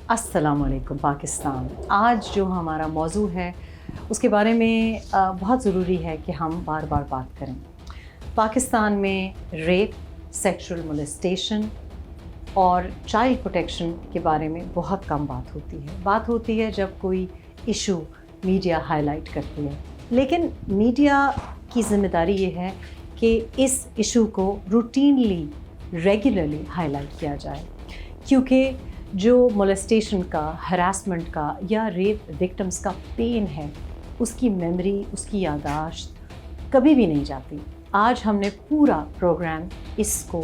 السلام علیکم پاکستان. آج جو ہمارا موضوع ہے اس کے بارے میں بہت ضروری ہے کہ ہم بار بار بات کریں. پاکستان میں ریپ، سیکشول مولیسٹیشن اور چائلڈ پروٹیکشن کے بارے میں بہت کم بات ہوتی ہے. بات ہوتی ہے جب کوئی ایشو میڈیا ہائی لائٹ کرتی ہے، لیکن میڈیا کی ذمہ داری یہ ہے کہ اس ایشو کو روٹینلی ریگولرلی ہائی لائٹ کیا جائے، کیونکہ جو مولیسٹیشن کا، ہراسمنٹ کا یا ریپ وکٹمس کا پین ہے، اس کی میموری، اس کی یادداشت کبھی بھی نہیں جاتی. آج ہم نے پورا پروگرام اس کو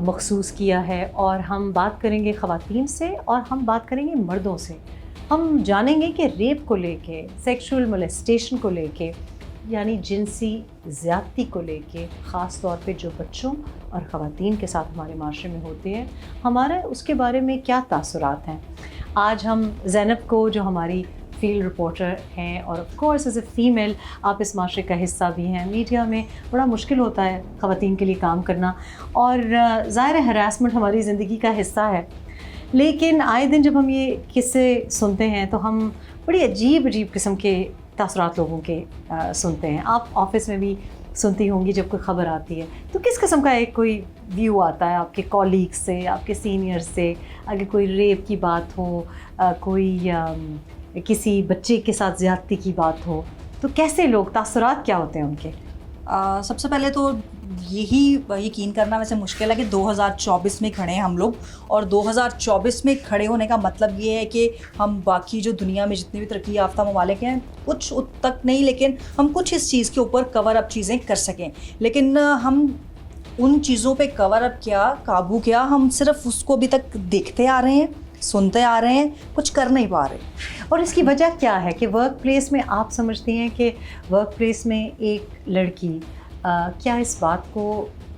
مخصوص کیا ہے اور ہم بات کریں گے خواتین سے اور ہم بات کریں گے مردوں سے. ہم جانیں گے کہ ریپ کو لے کے، سیکشول مولیسٹیشن کو لے کے، یعنی جنسی زیادتی کو لے کے، خاص طور پہ جو بچوں اور خواتین کے ساتھ ہمارے معاشرے میں ہوتے ہیں، ہمارا اس کے بارے میں کیا تاثرات ہیں. آج ہم زینب کو، جو ہماری فیلڈ رپورٹر ہیں اور of course as a female آپ اس معاشرے کا حصہ بھی ہیں، میڈیا میں بڑا مشکل ہوتا ہے خواتین کے لیے کام کرنا، اور ظاہر ہراسمنٹ ہماری زندگی کا حصہ ہے. لیکن آئے دن جب ہم یہ قصے سنتے ہیں تو ہم بڑی عجیب قسم کے تاثرات لوگوں کے سنتے ہیں. آپ آفس میں بھی سنتی ہوں گی جب کوئی خبر آتی ہے تو کس قسم کا ایک کوئی ویو آتا ہے آپ کے کولیگ سے، آپ کے سینئر سے. اگر کوئی ریپ کی بات ہو، کوئی کسی بچے کے ساتھ زیادتی کی بات ہو، تو کیسے لوگ، تاثرات کیا ہوتے ہیں ان کے؟ سب سے پہلے تو یہی یقین کرنا ویسے مشکل ہے کہ 2024 میں کھڑے ہیں ہم لوگ، اور 2024 میں کھڑے ہونے کا مطلب یہ ہے کہ ہم باقی جو دنیا میں جتنے بھی ترقی یافتہ ممالک ہیں کچھ تک نہیں، لیکن ہم کچھ اس چیز کے اوپر کور اپ چیزیں کر سکیں. لیکن ہم ان چیزوں پہ کور اپ کیا، قابو کیا، ہم صرف اس کو ابھی تک دیکھتے آ رہے ہیں، سنتے آ رہے ہیں، کچھ کر نہیں پا رہے. اور اس کی وجہ کیا ہے کہ ورک پلیس میں آپ سمجھتی ہیں کہ ورک پلیس میں ایک لڑکی کیا اس بات کو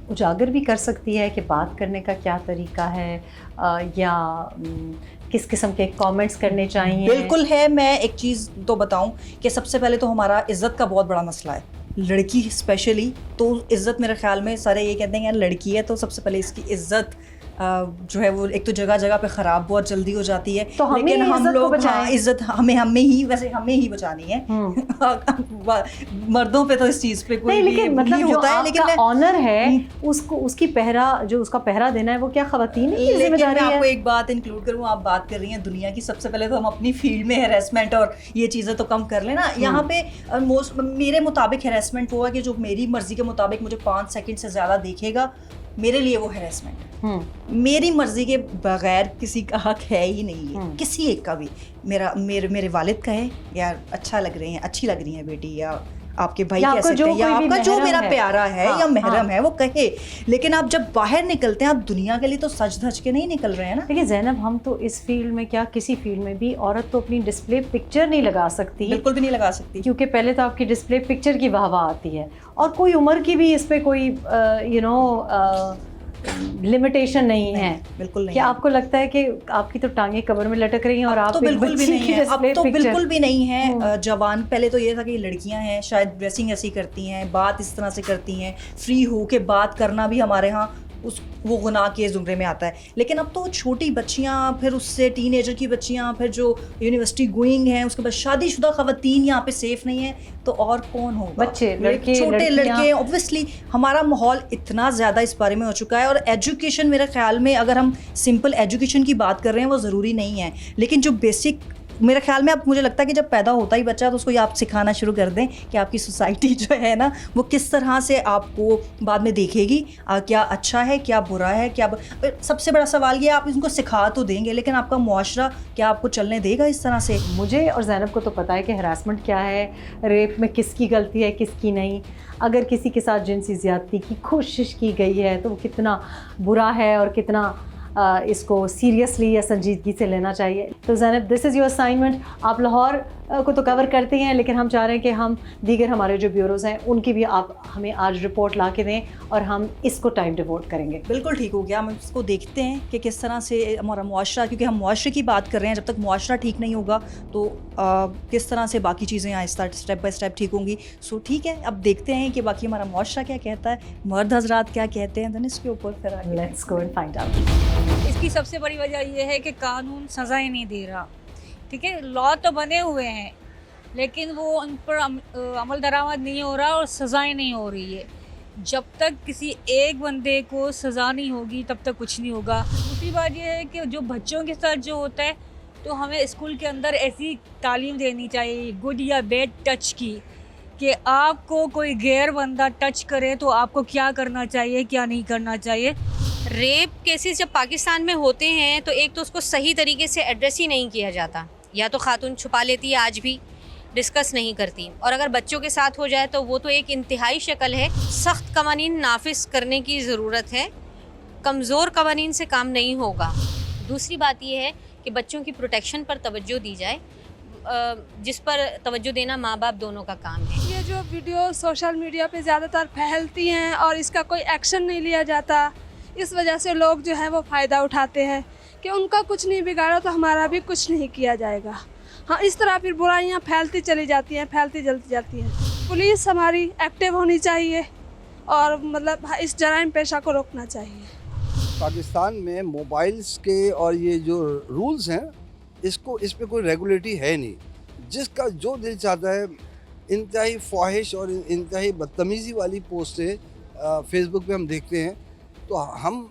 اجاگر بھی کر سکتی ہے کہ بات کرنے کا کیا طریقہ ہے، یا کس قسم کے کامنٹس کرنے چاہیے؟ بالکل ہے. میں ایک چیز تو بتاؤں کہ سب سے پہلے تو ہمارا عزت کا بہت بڑا مسئلہ ہے، لڑکی اسپیشلی. تو عزت میرے خیال میں سارے یہ کہتے ہیں یار لڑکی ہے تو سب سے پہلے اس کی عزت جو ہے وہ ایک تو جگہ جگہ پہ خراب بہت جلدی ہو جاتی ہے. تو لیکن ہم لوگ عزت ہمیں ہی بچانی ہے. مردوں پہ تو اس چیز پہ کوئی لیکن مطلب ہوتا ہے، لیکن آنر ہے اس کو، اس کی پہرا، جو اس کا پہرا دینا ہے وہ کیا خواتین کی ذمہ داری ہے؟ میں آپ کو ایک بات انکلوڈ کروں. آپ بات کر رہی ہیں دنیا کی، سب سے پہلے تو ہم اپنی فیلڈ میں ہیراسمنٹ اور یہ چیزیں تو کم کر لیں نا. یہاں پہ میرے مطابق ہیراسمنٹ وہ ہے کہ جو میری مرضی کے مطابق مجھے 5 سیکنڈ سے زیادہ دیکھے گا، میرے لیے وہ ہیراسمنٹ ہے. میری مرضی کے بغیر کسی کا حق ہے ہی نہیں ہے، کسی ایک کا بھی. میرے والد کہے یار اچھا لگ رہے ہیں، اچھی لگ رہی ہیں بیٹی، یا آپ کے بھائی کہہ سکتے ہیں، یا آپ کا جو میرا پیارا ہے یا محرم ہے وہ کہے. لیکن آپ جب باہر نکلتے ہیں آپ دنیا کے لیے تو سج دھج کے نہیں نکل رہے ہیں نا. دیکھیے زینب، ہم تو اس فیلڈ میں کیا کسی فیلڈ میں بھی عورت تو اپنی ڈسپلے پکچر نہیں لگا سکتی، بالکل بھی نہیں لگا سکتی، کیونکہ پہلے تو آپ کی ڈسپلے پکچر کی واہ واہ آتی ہے، اور کوئی عمر کی بھی اس پہ کوئی لمیٹیشن نہیں ہے. بالکل نہیں. کیا آپ کو لگتا ہے کہ آپ کی تو ٹانگیں قبر میں لٹک رہی ہیں اور آپ تو بالکل بھی نہیں ہے، اب تو بالکل بھی نہیں ہے. جوان پہلے تو یہ تھا کہ لڑکیاں ہیں شاید ڈریسنگ ایسی کرتی ہیں، بات اس طرح سے کرتی ہیں، فری ہو کے بات کرنا بھی ہمارے ہاں وہ گناہ کے زمرے میں آتا ہے. لیکن اب تو چھوٹی بچیاں، پھر اس سے ٹین ایجر کی بچیاں، پھر جو یونیورسٹی گوئنگ ہیں، اس کے بعد شادی شدہ خواتین یہاں پہ سیف نہیں ہیں. تو اور کون ہوگا؟ بچے، لڑکے، چھوٹے لڑکے. اوبویسلی ہمارا ماحول اتنا زیادہ اس بارے میں ہو چکا ہے. اور ایجوکیشن میرے خیال میں اگر ہم سمپل ایجوکیشن کی بات کر رہے ہیں وہ ضروری نہیں ہے، لیکن جو بیسک میرے خیال میں اب مجھے لگتا ہے کہ جب پیدا ہوتا ہی بچہ تو اس کو یہ آپ سکھانا شروع کر دیں کہ آپ کی سوسائٹی جو ہے نا وہ کس طرح سے آپ کو بعد میں دیکھے گی، کیا اچھا ہے کیا برا ہے. کیا سب سے بڑا سوال یہ آپ ان کو سکھا تو دیں گے، لیکن آپ کا معاشرہ کیا آپ کو چلنے دے گا اس طرح سے؟ مجھے اور زینب کو تو پتہ ہے کہ ہراسمنٹ کیا ہے، ریپ میں کس کی غلطی ہے کس کی نہیں. اگر کسی کے ساتھ جنسی زیادتی کی کوشش کی گئی ہے تو وہ کتنا برا ہے اور کتنا اس کو سیریسلی یا سنجیدگی سے لینا چاہیے. تو زینب، دس از یور اسائنمنٹ. آپ لاہور کو تو کور کرتے ہیں، لیکن ہم چاہ رہے ہیں کہ ہم دیگر ہمارے جو بیوروز ہیں ان کی بھی آپ ہمیں آج رپورٹ لا کے دیں اور ہم اس کو ٹائم ڈیووٹ کریں گے. بالکل ٹھیک ہو گیا. ہم اس کو دیکھتے ہیں کہ کس طرح سے ہمارا معاشرہ، کیونکہ ہم معاشرے کی بات کر رہے ہیں، جب تک معاشرہ ٹھیک نہیں ہوگا تو کس طرح سے باقی چیزیں آہستہ اسٹیپ بائی اسٹیپ ٹھیک ہوں گی. سو ٹھیک ہے، اب دیکھتے ہیں کہ باقی ہمارا معاشرہ کیا کہتا ہے، مرد حضرات کیا کہتے ہیں، دین اس کے اوپر پھر let's go and find out. اس کی سب سے بڑی وجہ یہ ہے کہ قانون سزائیں نہیں دے رہا. ٹھیک ہے، لا تو بنے ہوئے ہیں لیکن وہ ان پر عمل درآمد نہیں ہو رہا اور سزائیں نہیں ہو رہی ہے. جب تک کسی ایک بندے کو سزا نہیں ہوگی تب تک کچھ نہیں ہوگا. دوسری بات یہ ہے کہ جو بچوں کے ساتھ جو ہوتا ہے تو ہمیں اسکول کے اندر ایسی تعلیم دینی چاہیے، گڈ یا بیڈ ٹچ کی، کہ آپ کو کوئی غیر بندہ ٹچ کرے تو آپ کو کیا کرنا چاہیے، کیا نہیں کرنا چاہیے. ریپ کیسز جب پاکستان میں ہوتے ہیں تو ایک تو اس کو صحیح طریقے سے ایڈریس ہی نہیں کیا جاتا، یا تو خاتون چھپا لیتی ہے، آج بھی ڈسکس نہیں کرتی، اور اگر بچوں کے ساتھ ہو جائے تو وہ تو ایک انتہائی شکل ہے. سخت قوانین نافذ کرنے کی ضرورت ہے، کمزور قوانین سے کام نہیں ہوگا. دوسری بات یہ ہے کہ بچوں کی پروٹیکشن پر توجہ دی جائے، جس پر توجہ دینا ماں باپ دونوں کا کام ہے. یہ جو ویڈیو سوشل میڈیا پہ زیادہ تر پھیلتی ہیں اور اس کا کوئی ایکشن نہیں لیا جاتا، اس وجہ سے لوگ جو ہے وہ فائدہ اٹھاتے ہیں کہ ان کا کچھ نہیں بگاڑا تو ہمارا بھی کچھ نہیں کیا جائے گا. ہاں، اس طرح پھر برائیاں پھیلتی چلی جاتی ہیں، پھیلتی چلی جاتی ہیں. پولیس ہماری ایکٹیو ہونی چاہیے اور مطلب اس جرائم پیشہ کو روکنا چاہیے. پاکستان میں موبائلز کے اور یہ جو رولز ہیں اس پہ کوئی ریگولیٹری ہے نہیں. جس کا جو دل چاہتا ہے انتہائی فواہش اور انتہائی بدتمیزی والی پوسٹیں فیس بک پہ ہم دیکھتے ہیں تو ہم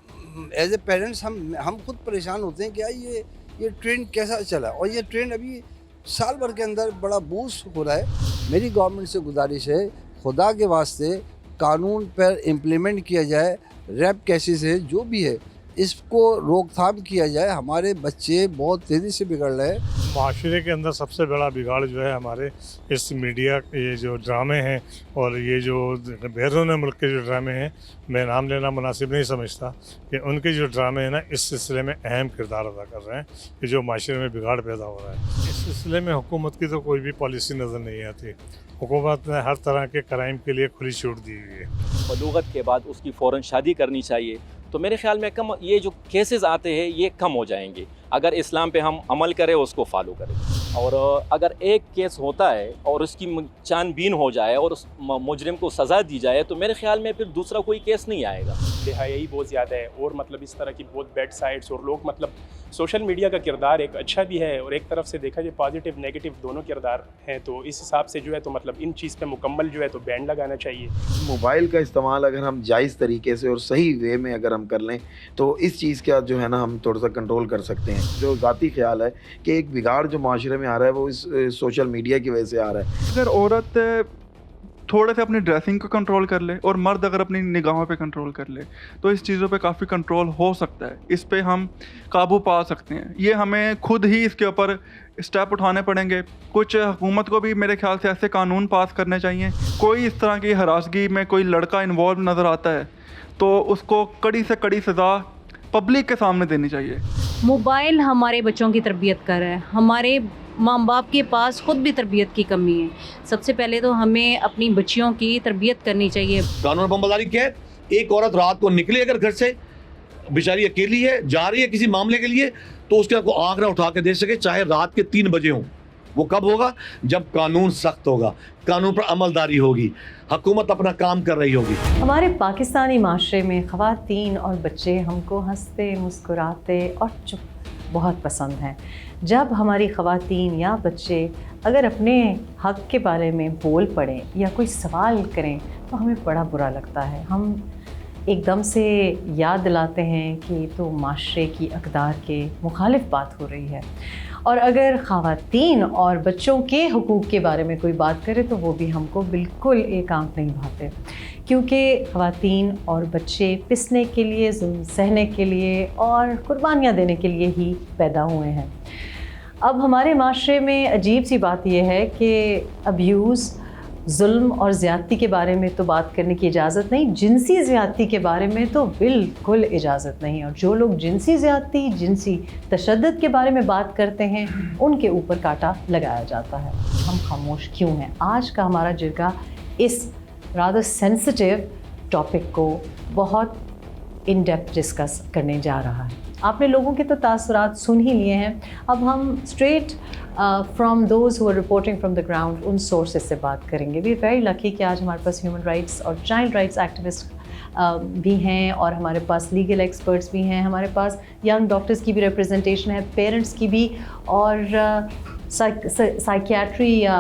ایز اے پیرنٹس ہم خود پریشان ہوتے ہیں کہ یہ ٹرینڈ کیسا چلا، اور یہ ٹرینڈ ابھی سال بھر کے اندر بڑا بوسٹ ہو رہا ہے. میری گورنمنٹ سے گزارش ہے، خدا کے واسطے قانون پر امپلیمنٹ کیا جائے. ریپ کیسز ہے جو بھی ہے اس کو روک تھام کیا جائے. ہمارے بچے بہت تیزی سے بگڑ رہے ہیں. معاشرے کے اندر سب سے بڑا بگاڑ جو ہے ہمارے اس میڈیا، یہ جو ڈرامے ہیں اور یہ جو بیرون ملک کے جو ڈرامے ہیں، میں نام لینا مناسب نہیں سمجھتا کہ ان کے جو ڈرامے ہیں نا اس سلسلے میں اہم کردار ادا کر رہے ہیں کہ جو معاشرے میں بگاڑ پیدا ہو رہا ہے. اس سلسلے میں حکومت کی تو کوئی بھی پالیسی نظر نہیں آتی. حکومت نے ہر طرح کے کرائم کے لیے کھلی چھوٹ دی ہوئی ہے. بلوغت کے بعد اس کی فوراً شادی کرنی چاہیے. تو میرے خیال میں یہ جو کیسز آتے ہیں یہ کم ہو جائیں گے اگر اسلام پہ ہم عمل کریں، اس کو فالو کریں. اور اگر ایک کیس ہوتا ہے اور اس کی چھان بین ہو جائے اور اس مجرم کو سزا دی جائے تو میرے خیال میں پھر دوسرا کوئی کیس نہیں آئے گا. بے حیائی بہت زیادہ ہے اور مطلب اس طرح کی بہت بیڈ سائڈس، اور لوگ مطلب سوشل میڈیا کا کردار ایک اچھا بھی ہے اور ایک طرف سے دیکھا جائے پازیٹیو نیگیٹو دونوں کردار ہیں. تو اس حساب سے جو ہے تو مطلب ان چیز پہ مکمل جو ہے تو بین لگانا چاہیے. موبائل کا استعمال اگر ہم جائز طریقے سے اور صحیح وے میں اگر ہم کر لیں تو اس چیز کا جو ہے نا ہم تھوڑا سا کنٹرول کر سکتے ہیں. جو ذاتی خیال ہے کہ ایک بگاڑ جو معاشرے میں آ رہا ہے وہ اس سوشل میڈیا کی وجہ سے آ رہا ہے. اگر عورت تھوڑے سے اپنی ڈریسنگ کو کنٹرول کر لے اور مرد اگر اپنی نگاہوں پہ کنٹرول کر لے تو اس چیزوں پہ کافی کنٹرول ہو سکتا ہے. اس پہ ہم قابو پا سکتے ہیں. یہ ہمیں خود ہی اس کے اوپر اسٹیپ اٹھانے پڑیں گے. کچھ حکومت کو بھی میرے خیال سے ایسے قانون پاس کرنے چاہیے. کوئی اس طرح کی ہراسگی میں کوئی لڑکا انوالو نظر آتا ہے تو اس کو کڑی سے کڑی سزا پبلک کے سامنے دینی چاہیے. موبائل ہمارے بچوں کی تربیت کر رہا ہے. ہمارے ماں باپ کے پاس خود بھی تربیت کی کمی ہے. سب سے پہلے تو ہمیں اپنی بچیوں کی تربیت کرنی چاہیے. قانون بمباری کیا ہے؟ ایک عورت رات کو نکلے اگر گھر سے، بیچاری اکیلی ہے، جا رہی ہے کسی معاملے کے لیے، تو اس کے آپ کو آنکھ نہ اٹھا کے دے سکے چاہے رات کے 3 بجے ہوں. وہ کب ہوگا؟ جب قانون سخت ہوگا، قانون پر عملداری ہوگی، حکومت اپنا کام کر رہی ہوگی. ہمارے پاکستانی معاشرے میں خواتین اور بچے ہم کو ہنستے، مسکراتے اور چپ بہت پسند ہیں. جب ہماری خواتین یا بچے اگر اپنے حق کے بارے میں بول پڑیں یا کوئی سوال کریں تو ہمیں بڑا برا لگتا ہے. ہم ایک دم سے یاد دلاتے ہیں کہ یہ تو معاشرے کی اقدار کے مخالف بات ہو رہی ہے. اور اگر خواتین اور بچوں کے حقوق کے بارے میں کوئی بات کرے تو وہ بھی ہم کو بالکل ایک آنکھ نہیں بھاتے، کیونکہ خواتین اور بچے پسنے کے لیے، ظلم سہنے کے لیے اور قربانیاں دینے کے لیے ہی پیدا ہوئے ہیں. اب ہمارے معاشرے میں عجیب سی بات یہ ہے کہ ابیوز ظلم اور زیادتی کے بارے میں تو بات کرنے کی اجازت نہیں، جنسی زیادتی کے بارے میں تو بالکل اجازت نہیں، اور جو لوگ جنسی زیادتی، جنسی تشدد کے بارے میں بات کرتے ہیں ان کے اوپر کانٹا لگایا جاتا ہے۔ ہم خاموش کیوں ہیں؟ آج کا ہمارا جرگہ اس رادر سینسٹیو ٹاپک کو بہت ان ڈیپتھ ڈسکس کرنے جا رہا ہے۔ آپ نے لوگوں کے تو تاثرات سن ہی لیے ہیں، اب ہم straight from those who are reporting from the ground ان سورسز سے بات کریں گے۔ وی آر ویری لکی کہ آج ہمارے پاس ہیومن رائٹس اور چائلڈ رائٹس ایکٹیوسٹ بھی ہیں، اور ہمارے پاس لیگل ایکسپرٹس بھی ہیں، ہمارے پاس ینگ ڈاکٹرز کی بھی ریپرزنٹیشن ہے، پیرنٹس کی بھی، اور سائیکیاٹری یا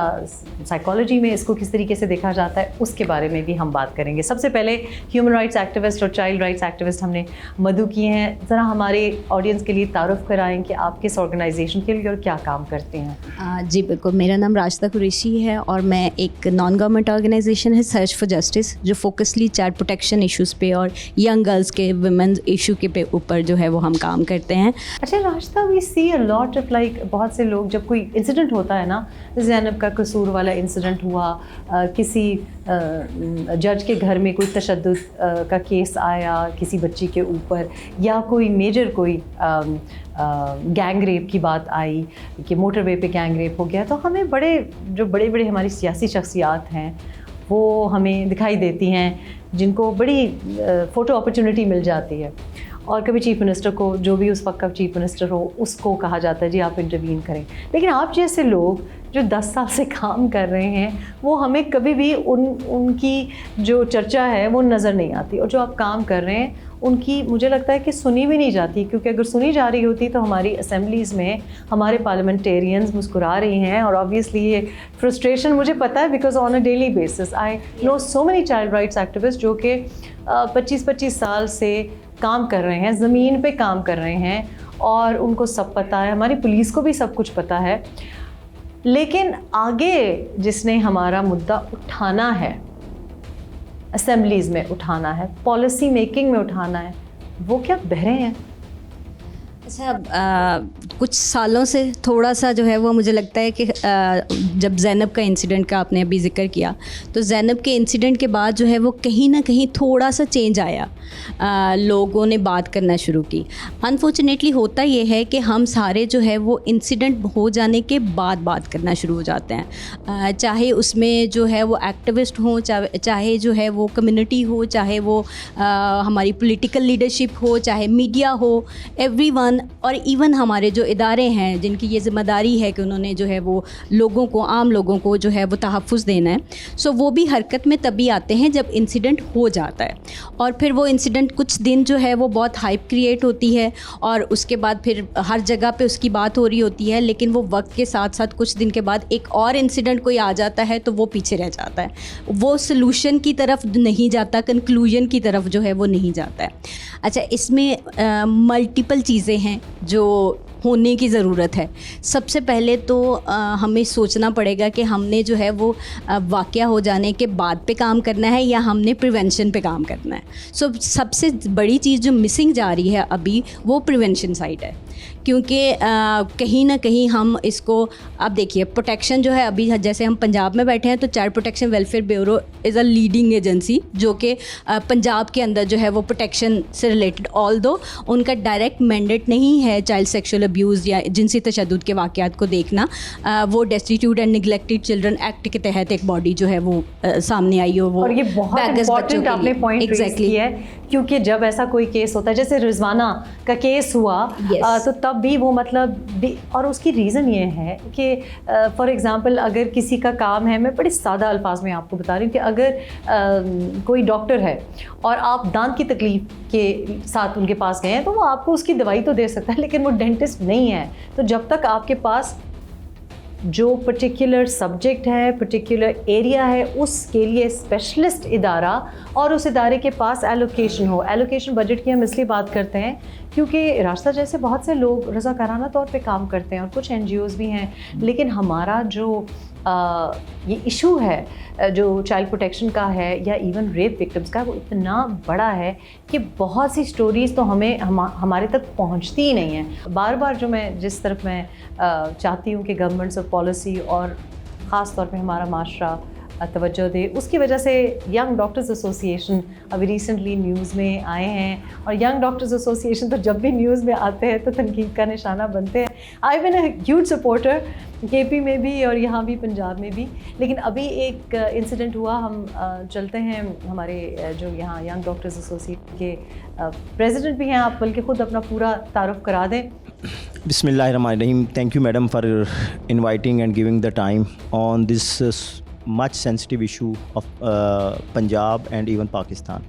سائیکالوجی میں اس کو کس طریقے سے دیکھا جاتا ہے اس کے بارے میں بھی ہم بات کریں گے۔ سب سے پہلے ہیومن رائٹس ایکٹیوسٹ اور چائلڈ رائٹس ایکٹیوسٹ ہم نے مدعو کیے ہیں، ذرا ہمارے آڈینس کے لیے تعارف کرائیں کہ آپ کس آرگنائزیشن کے لیے اور کیا کام کرتے ہیں۔ جی بالکل، میرا نام راشدہ قریشی ہے اور میں ایک نان گورنمنٹ آرگنائزیشن ہے سرچ فار جسٹس، جو فوکسلی چائلڈ پروٹیکشن ایشوز پہ اور ینگ گرلس کے ویمنز ایشو کے پہ اوپر جو ہے وہ ہم کام کرتے ہیں۔ اچھا راشدہ، وی سی اے لاٹ آف لائک بہت سے لوگ جب کوئی انسیڈنٹ ہوتا ہے نا، زینب کا قصور والا انسیڈنٹ ہوا، کسی جج کے گھر میں کوئی تشدد کا کیس آیا کسی بچی کے اوپر، یا کوئی میجر کوئی گینگ ریپ کی بات آئی کہ موٹر وے پہ گینگ ریپ ہو گیا، تو ہمیں بڑے ہماری سیاسی شخصیات ہیں وہ ہمیں دکھائی دیتی ہیں جن کو بڑی فوٹو اپرچونٹی مل جاتی ہے، اور کبھی چیف منسٹر کو، جو بھی اس وقت کا چیف منسٹر ہو، اس کو کہا جاتا ہے جی آپ انٹروین کریں۔ لیکن آپ جیسے لوگ جو 10 سال سے کام کر رہے ہیں، وہ ہمیں کبھی بھی ان کی جو چرچا ہے وہ نظر نہیں آتی، اور جو آپ کام کر رہے ہیں ان کی مجھے لگتا ہے کہ سنی بھی نہیں جاتی، کیونکہ اگر سنی جا رہی ہوتی تو ہماری اسمبلیز میں ہمارے پارلیمنٹیرینز مسکرا رہی ہیں، اور آبویسلی یہ فرسٹریشن مجھے پتہ ہے، because on a daily basis I know so many child rights activist جو کہ 25 سال سے کام کر رہے ہیں، زمین پہ کام کر رہے ہیں، اور ان کو سب پتہ ہے، ہماری پولیس کو بھی سب کچھ پتہ ہے، لیکن آگے جس نے ہمارا مدعا اٹھانا ہے، اسمبلیز میں اٹھانا ہے، پالیسی میکنگ میں اٹھانا ہے، وہ کیا بہرے ہیں؟ اچھا، کچھ سالوں سے تھوڑا سا جو ہے وہ مجھے لگتا ہے کہ جب زینب کا انسیڈنٹ کا آپ نے ابھی ذکر کیا، تو زینب کے انسیڈنٹ کے بعد جو ہے وہ کہیں نہ کہیں تھوڑا سا چینج آیا، لوگوں نے بات کرنا شروع کی۔ انفارچونیٹلی ہوتا یہ ہے کہ ہم سارے جو ہے وہ انسیڈنٹ ہو جانے کے بعد بات کرنا شروع ہو جاتے ہیں، چاہے اس میں جو ہے وہ ایکٹیوسٹ ہوں، چاہے جو ہے وہ کمیونٹی ہو، چاہے وہ ہماری پولیٹیکل لیڈرشپ ہو، چاہے میڈیا ہو، ایوری ون، اور ایون ہمارے جو ادارے ہیں جن کی یہ ذمہ داری ہے کہ انہوں نے جو ہے وہ لوگوں کو، عام لوگوں کو جو ہے وہ تحفظ دینا ہے، سو وہ بھی حرکت میں تبھی آتے ہیں جب انسیڈنٹ ہو جاتا ہے، اور پھر وہ انسیڈنٹ کچھ دن جو ہے وہ بہت ہائپ کریٹ ہوتی ہے، اور اس کے بعد پھر ہر جگہ پہ اس کی بات ہو رہی ہوتی ہے، لیکن وہ وقت کے ساتھ ساتھ کچھ دن کے بعد ایک اور انسیڈنٹ کوئی آ جاتا ہے تو وہ پیچھے رہ جاتا ہے، وہ سلوشن کی طرف نہیں جاتا، کنکلوژن کی طرف جو ہے وہ نہیں جاتا ہے۔ اچھا، اس میں ملٹیپل چیزیں ہیں جو ہونے کی ضرورت ہے۔ سب سے پہلے تو ہمیں سوچنا پڑے گا کہ ہم نے جو ہے وہ واقعہ ہو جانے کے بعد پہ کام کرنا ہے یا ہم نے پریونشن پہ کام کرنا ہے۔ سب سے بڑی چیز جو مسنگ جا رہی ہے ابھی وہ پریونشن سائڈ ہے، کیونکہ کہیں نہ کہیں ہم اس کو، اب دیکھیے پروٹیکشن جو ہے ابھی جیسے ہم پنجاب میں بیٹھے ہیں تو child protection welfare bureau is a leading agency جو کہ پنجاب کے اندر جو ہے وہ پروٹیکشن سے ریلیٹڈ، آل دو ان کا ڈائریکٹ مینڈیٹ نہیں ہے چائلڈ سیکشول ابیوز یا جنسی تشدد کے واقعات کو دیکھنا، وہ ڈیسٹیٹیوٹ اینڈ نگلیکٹڈ چلڈرن ایکٹ کے تحت ایک باڈی جو ہے وہ سامنے آئی ہو، وہ اور یہ بہت امپورٹنٹ آپ نے پوائنٹ ریز کیا ہے، کیونکہ جب ایسا کوئی کیس ہوتا ہے جیسے رضوانہ کا کیس ہوا تو تب بھی وہ مطلب، اور اس کی ریزن یہ ہے کہ فار ایگزامپل اگر کسی کا کام ہے، میں بڑے سادہ الفاظ میں آپ کو بتا رہی ہوں کہ اگر کوئی ڈاکٹر ہے اور آپ دانت کی تکلیف کے ساتھ ان کے پاس گئے ہیں تو وہ آپ کو اس کی دوائی تو دے سکتا ہے، لیکن وہ ڈینٹسٹ نہیں ہے، تو جب تک آپ کے پاس جو پرٹیکولر سبجیکٹ ہے، پرٹیکولر ایریا ہے، اس کے لیے اسپیشلسٹ ادارہ اور اس ادارے کے پاس ایلوکیشن ہو، ایلوکیشن بجٹ کی ہم اس لیے بات کرتے ہیں کیونکہ راستہ جیسے بہت سے لوگ رضاکارانہ طور پہ کام کرتے ہیں اور کچھ این جی اوز بھی ہیں، لیکن ہمارا جو یہ ایشو ہے جو چائلڈ پروٹیکشن کا ہے یا ایون ریپ وکٹمس کا، وہ اتنا بڑا ہے کہ بہت سی سٹوریز تو ہمارے تک پہنچتی ہی نہیں ہیں۔ بار بار جو میں جس طرف میں چاہتی ہوں کہ گورنمنٹس اور پالیسی اور خاص طور پہ ہمارا معاشرہ توجہ دے. اس کی وجہ سے ینگ ڈاکٹرز ایسوسیشن ابھی ریسنٹلی نیوز میں آئے ہیں, اور ینگ ڈاکٹرز ایسوسیشن تو جب بھی نیوز میں آتے ہیں تو تنقید کا نشانہ بنتے ہیں. آئی بین اے ہیوج سپورٹر کے پی میں بھی اور یہاں بھی پنجاب میں بھی. لیکن ابھی ایک انسیڈنٹ ہوا, ہم چلتے ہیں ہمارے جو یہاں ینگ ڈاکٹرز ایسوسیشن کے پریزیڈنٹ بھی ہیں, آپ بلکہ خود اپنا پورا تعارف کرا دیں. بسم اللہ الرحمن الرحیم. Thank you madam for inviting and giving the time on this much sensitive issue of Punjab and even Pakistan.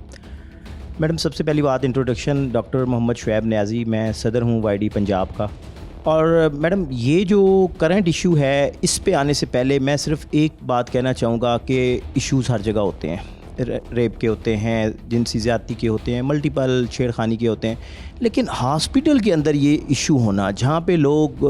Madam سب سے پہلی بات انٹروڈکشن, ڈاکٹر محمد شعیب نیازی, میں صدر ہوں وائی ڈی پنجاب کا. اور میڈم یہ جو کرنٹ ایشو ہے اس پہ آنے سے پہلے میں صرف ایک بات کہنا چاہوں گا کہ ایشوز ہر جگہ ہوتے ہیں, ریپ کے ہوتے ہیں, جنسی زیادتی کے ہوتے ہیں, ملٹیپل چھیڑخانی کے ہوتے ہیں, لیکن ہاسپٹل کے اندر یہ ایشو ہونا جہاں پہ لوگ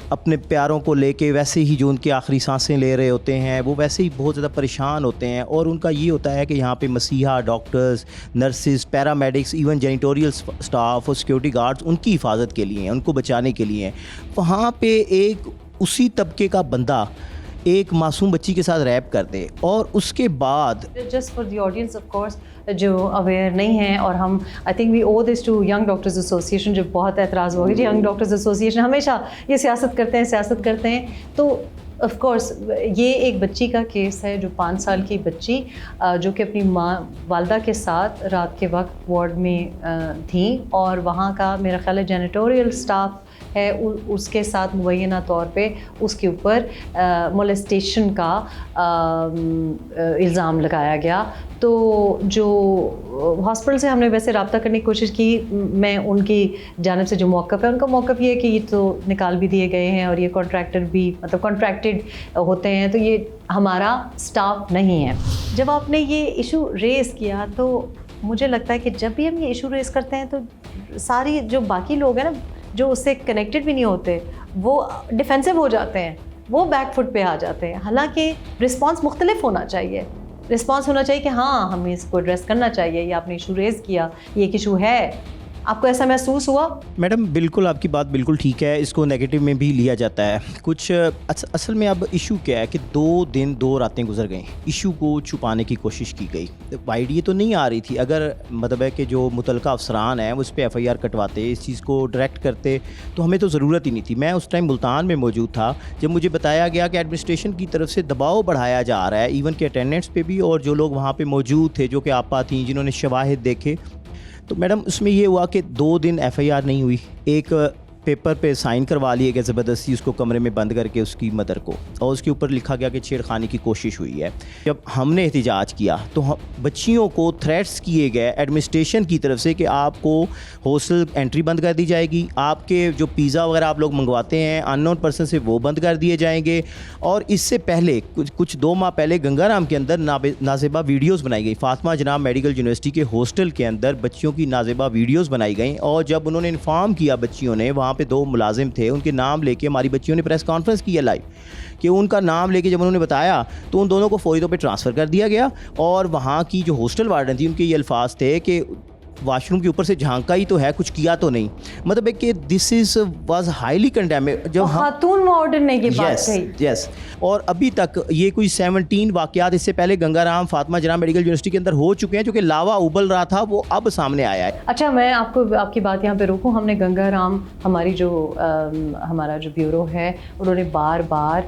اپنے پیاروں کو لے کے ویسے ہی جو ان کی آخری سانسیں لے رہے ہوتے ہیں وہ ویسے ہی بہت زیادہ پریشان ہوتے ہیں, اور ان کا یہ ہوتا ہے کہ یہاں پہ مسیحا doctors, nurses, paramedics, even janitorial staff اور سیکورٹی گارڈز ان کی حفاظت کے لیے ہیں, ان کو بچانے کے لیے ہیں. وہاں پہ ایک اسی طبقے کا بندہ ایک معصوم بچی کے ساتھ ریپ کر دے, اور اس کے بعد just for the audience of course جو اویئر نہیں ہیں, اور ہم I think we owe this to young doctors association, جو بہت اعتراض ہو گیا ینگ ڈاکٹرز ایسوسیشن ہمیشہ یہ سیاست کرتے ہیں. تو آف کورس یہ ایک بچی کا کیس ہے جو 5 سال کی بچی جو کہ اپنی والدہ کے ساتھ رات کے وقت وارڈ میں تھیں, اور وہاں کا میرا خیال ہے جینیٹوریل سٹاف ہے, اس کے ساتھ مبینہ طور پہ اس کے اوپر مولیسٹیشن کا الزام لگایا گیا. تو جو ہاسپٹل سے ہم نے ویسے رابطہ کرنے کی کوشش کی, میں ان کی جانب سے جو موقف ہے ان کا موقف یہ ہے کہ یہ تو نکال بھی دیے گئے ہیں اور یہ کانٹریکٹر بھی مطلب کانٹریکٹڈ ہوتے ہیں, تو یہ ہمارا اسٹاف نہیں ہے. جب آپ نے یہ ایشو ریز کیا تو مجھے لگتا ہے کہ جب بھی ہم یہ ایشو ریز کرتے ہیں تو ساری جو باقی لوگ ہیں نا جو اس سے کنیکٹڈ بھی نہیں ہوتے وہ ڈیفینسو ہو جاتے ہیں, وہ بیک فٹ پہ آ جاتے ہیں. حالانکہ رسپانس مختلف ہونا چاہیے, رسپانس ہونا چاہیے کہ ہاں ہمیں اس کو ایڈریس کرنا چاہیے, یہ آپ نے ایشو ریز کیا, یہ ایک ایشو ہے. آپ کو ایسا محسوس ہوا؟ میڈم بالکل آپ کی بات بالکل ٹھیک ہے, اس کو نیگیٹو میں بھی لیا جاتا ہے کچھ. اصل میں اب ایشو کیا ہے کہ 2 دن 2 راتیں گزر گئیں, ایشو کو چھپانے کی کوشش کی گئی. وائی ڈی تو نہیں آ رہی تھی, اگر مطلب ہے کہ جو متعلقہ افسران ہیں وہ اس پہ ایف آئی آر کٹواتے, اس چیز کو ڈائریکٹ کرتے تو ہمیں تو ضرورت ہی نہیں تھی. میں اس ٹائم ملتان میں موجود تھا جب مجھے بتایا گیا کہ ایڈمنسٹریشن کی طرف سے دباؤ بڑھایا جا رہا ہے ایون کہ اٹینڈنٹس پہ بھی, اور جو لوگ وہاں پہ موجود تھے جو کہ آپا تھیں جنہوں نے شواہد دیکھے. تو میڈم اس میں یہ ہوا کہ 2 دن ایف آئی آر نہیں ہوئی, ایک پیپر پہ سائن کروا لیے گئے زبردستی اس کو کمرے میں بند کر کے اس کی مدر کو, اور اس کے اوپر لکھا گیا کہ چھیڑخانی کی کوشش ہوئی ہے. جب ہم نے احتجاج کیا تو بچیوں کو تھریٹس کیے گئے ایڈمنسٹریشن کی طرف سے کہ آپ کو ہاسٹل انٹری بند کر دی جائے گی, آپ کے جو پیزا وغیرہ آپ لوگ منگواتے ہیں ان نون پرسن سے وہ بند کر دیے جائیں گے. اور اس سے پہلے کچھ 2 ماہ پہلے گنگا رام کے اندر نازیبہ ویڈیوز بنائی گئی, فاطمہ جناب میڈیکل یونیورسٹی کے ہاسٹل کے اندر بچیوں کی نازیبہ ویڈیوز بنائی گئیں, اور جب انہوں نے انفارم کیا بچیوں نے, وہاں پہ 2 ملازم تھے, ان کے نام لے کے ہماری بچیوں نے پریس کانفرنس کیا لائیو, کہ ان کا نام لے کے جب انہوں نے بتایا تو ان دونوں کو فوری طور پہ ٹرانسفر کر دیا گیا. اور وہاں کی جو ہاسٹل وارڈن تھی ان کے یہ الفاظ تھے کہ واش روم کے اوپر سے جھانکا ہی تو ہے, کچھ کیا تو نہیں. مطلب ہے کہ دس از واز ہائیلی کنڈیم. جب خاتون وارڈن نے یہ بات کہی. یس, اور ابھی تک یہ کوئی 17 واقعات اس سے پہلے گنگا رام فاطمہ جناب میڈیکل یونیورسٹی کے اندر ہو چکے ہیں, جو کہ لاوا ابل رہا تھا وہ اب سامنے آیا ہے. اچھا, میں آپ کی بات یہاں پہ روکوں. ہم نے گنگا رام, ہماری جو ہمارا جو بیورو ہے, انہوں نے بار بار